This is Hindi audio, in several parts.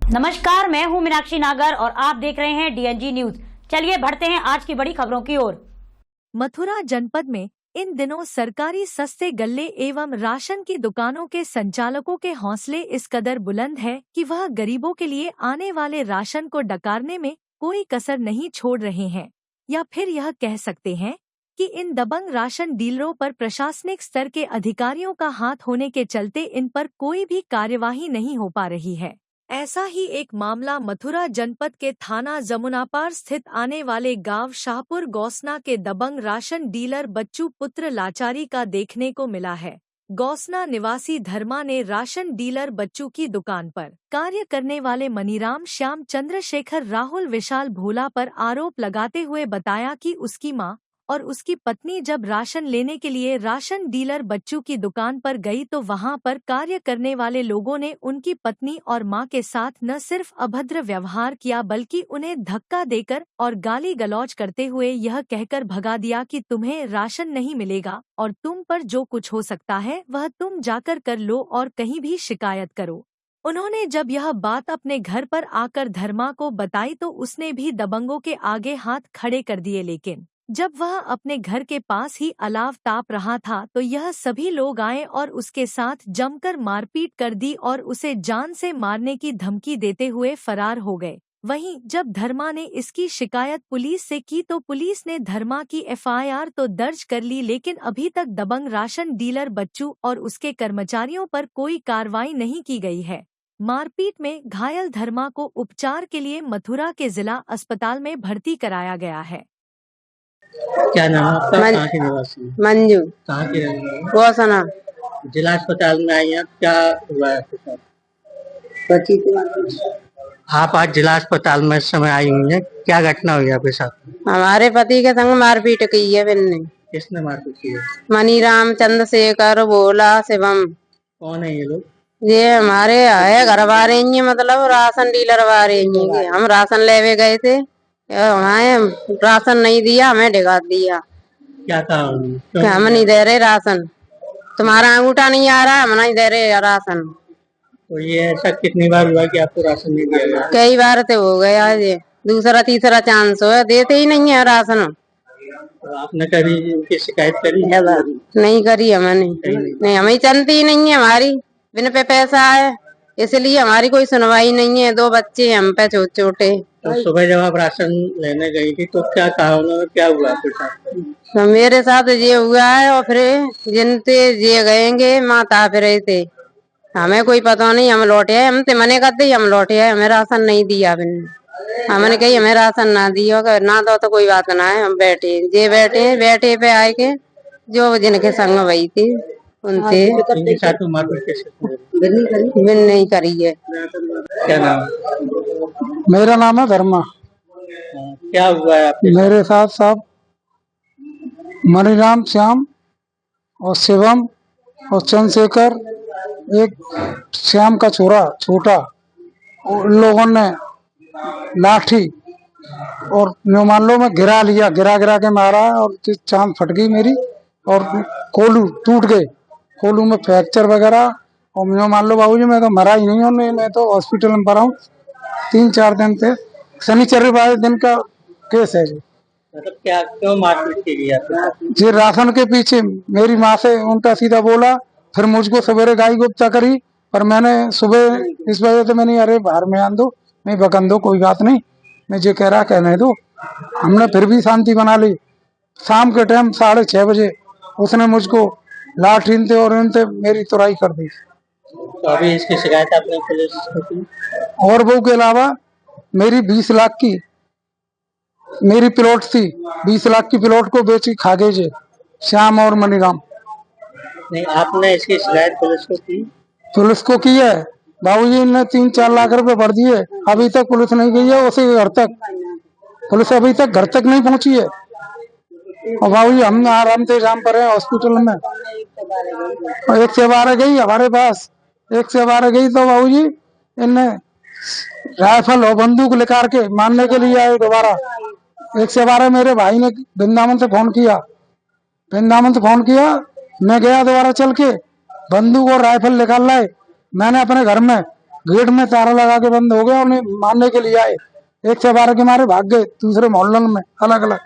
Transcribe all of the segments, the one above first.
नमस्कार, मैं हूं मीनाक्षी नागर और आप देख रहे हैं डीएनजी न्यूज। चलिए बढ़ते हैं आज की बड़ी खबरों की ओर। मथुरा जनपद में इन दिनों सरकारी सस्ते गल्ले एवं राशन की दुकानों के संचालकों के हौसले इस कदर बुलंद है कि वह गरीबों के लिए आने वाले राशन को डकारने में कोई कसर नहीं छोड़ रहे हैं। या फिर यह कह सकते हैं कि इन दबंग राशन डीलरों पर प्रशासनिक स्तर के अधिकारियों का हाथ होने के चलते इन पर कोई भी कार्यवाही नहीं हो पा रही है। ऐसा ही एक मामला मथुरा जनपद के थाना जमुनापार स्थित आने वाले गांव शाहपुर गौसना के दबंग राशन डीलर बच्चू पुत्र लाचारी का देखने को मिला है। गौसना निवासी धर्मा ने राशन डीलर बच्चू की दुकान पर कार्य करने वाले मनीराम श्याम चंद्रशेखर राहुल विशाल भोला पर आरोप लगाते हुए बताया कि उसकी मां और उसकी पत्नी जब राशन लेने के लिए राशन डीलर बच्चू की दुकान पर गई तो वहां पर कार्य करने वाले लोगों ने उनकी पत्नी और मां के साथ न सिर्फ अभद्र व्यवहार किया बल्कि उन्हें धक्का देकर और गाली गलौज करते हुए यह कहकर भगा दिया कि तुम्हें राशन नहीं मिलेगा और तुम पर जो कुछ हो सकता है वह तुम जाकर कर लो और कहीं भी शिकायत करो। उन्होंने जब यह बात अपने घर पर आकर धर्मा को बताई तो उसने भी दबंगों के आगे हाथ खड़े कर दिए, लेकिन जब वह अपने घर के पास ही अलाव ताप रहा था तो यह सभी लोग आए और उसके साथ जमकर मारपीट कर दी और उसे जान से मारने की धमकी देते हुए फरार हो गए। वहीं जब धर्मा ने इसकी शिकायत पुलिस से की तो पुलिस ने धर्मा की एफआईआर तो दर्ज कर ली, लेकिन अभी तक दबंग राशन डीलर बच्चू और उसके कर्मचारियों पर कोई कार्रवाई नहीं की गई है। मारपीट में घायल धर्मा को उपचार के लिए मथुरा के जिला अस्पताल में भर्ती कराया गया है। क्या नाम है आपका? कहाँ के निवासी? मंजू। कहाँ के रहने वाले? गौसना। जिला अस्पताल में आई हैं, क्या हुआ है आपके साथ? आप आज जिला अस्पताल में इस समय आई हुई हैं, क्या घटना हुई आपके साथ? हमारे पति के संग मारपीट की है बिन्ने। किसने मारपीट की है? मनीराम चंद्रशेखर भोला शिवम। कौन है ये लोग? ये हमारे है घर वाले, मतलब राशन डीलर वाले। हम राशन लेवे गए थे, हमें राशन नहीं दिया, हमें ढिगा दिया। क्या कहा? हम नहीं दे रहे राशन, तुम्हारा अंगूठा नहीं आ रहा, हम नहीं दे रहे राशन। तो ये ऐसा कितनी बार हुआ कि आपको राशन नहीं दिया गया? कई बार तो हो गया, ये दूसरा तीसरा चांस हो, देते ही नहीं है राशन। तो आपने कभी इनकी शिकायत करी? नहीं करी हमने, नहीं हमें चलती ही नहीं है, हमारी बिन पे पैसा है, इसलिए हमारी कोई सुनवाई नहीं है। 2 बच्चे हम पे छोटे। तो सुबह जब आप राशन लेने गई थी तो क्या कहा उन्होंने, क्या हुआ आपके साथ? तो मेरे साथ ये हुआ है और फिर जिनते ये गएंगे माता फिर थे, हमें कोई पता नहीं। हम लौटे है, हम ते मने करते हम लौटे है, हमें राशन नहीं दिया बिन। हमने कही हमें राशन ना दियो, ना दो तो कोई बात ना है, हम बैठे जे बैठे पे आए के जो जिनके संग वही थी उनसे बिन नहीं करी है। क्या नाम? मेरा नाम है धर्मा। क्या हुआ है आपके? मेरे साथ सब मणिराम श्याम और शिवम और चंद्रशेखर, एक श्याम का छोरा छोटा, उन लोगों ने लाठी और मान लो में गिरा लिया, गिरा के मारा और चांद फट गई मेरी और कोलू टूट गए, कोलू में फ्रैक्चर वगैरह। और मान लो बाबूजी मैं तो मरा ही नहीं हूँ, मैं तो हॉस्पिटल में पड़ा हूँ। 3-4 दिन थे, शनिचर वाले दिन का केस है जी। मतलब क्या, क्यों मारपीट की गई आपके साथ? जी राशन के पीछे मेरी माँ से उल्टा सीधा बोला, फिर मुझको सवेरे गाय गुप्ता करी, पर मैंने सुबह इस वजह से मैंने अरे बाहर में आन दो, मैं बकन दो, कोई बात नहीं, मैं जो कह रहा कहने दो। हमने फिर भी शांति बना ली। शाम के टाइम 6:30 बजे उसने मुझको लाठी से और इनसे मेरी तुराई कर दी। तो अभी इसकी शिकायत आपने पुलिस को की? और वो के अलावा मेरी 20 लाख की मेरी प्लॉट थी, 20 लाख की प्लॉट को बेची खा गए श्याम और मणिराम। नहीं, आपने इसकी शिकायत पुलिस को की? पुलिस को की है, बाबूजी ने 3-4 लाख रुपए भर दिए, अभी तक पुलिस नहीं गई है उसी घर तक, पुलिस अभी तक घर तक नहीं पहुंची है। और बाबूजी हम आराम से जाम पर है हॉस्पिटल में। 1 से 12 गई हमारे पास, 1 से 12 गई तो बाबूजी इनने राइफल और बंदूक लेकर के मारने के लिए आए दोबारा। 1 से 12 मेरे भाई ने वृंदावन से फोन किया, मैं गया दोबारा चल के, बंदूक और राइफल निकाल लाए। मैंने अपने घर में गेट में ताला लगा के बंद हो गया, उन्हें मारने के लिए आए, 112 के मारे भाग गए दूसरे मोहल्लों में अलग अलग।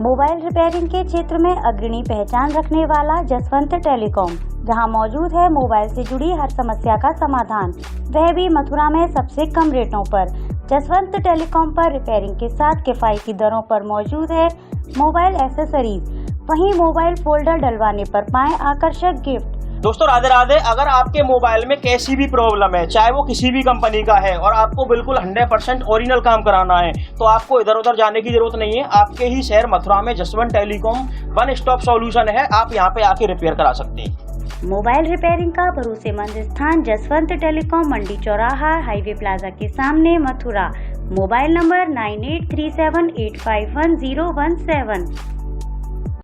मोबाइल रिपेयरिंग के क्षेत्र में अग्रणी पहचान रखने वाला जसवंत टेलीकॉम, जहां मौजूद है मोबाइल से जुड़ी हर समस्या का समाधान, वह भी मथुरा में सबसे कम रेटों पर। जसवंत टेलीकॉम पर रिपेयरिंग के साथ किफायती दरों पर मौजूद है मोबाइल एक्सेसरीज, वहीं मोबाइल फोल्डर डलवाने पर पाएं आकर्षक गिफ्ट। दोस्तों राधे राधे। अगर आपके मोबाइल में कैसी भी प्रॉब्लम है, चाहे वो किसी भी कंपनी का है, और आपको बिल्कुल 100% ओरिजिनल काम कराना है, तो आपको इधर उधर जाने की जरूरत नहीं है। आपके ही शहर मथुरा में Jaswant telecom one stop solution है, आप यहाँ पे आके रिपेयर करा सकते हैं। मोबाइल रिपेयरिंग का भरोसेमंद स्थान जसवंत टेलीकॉम, मंडी चौराहा, हाईवे प्लाजा के सामने, मथुरा। Mobile number 9837851017।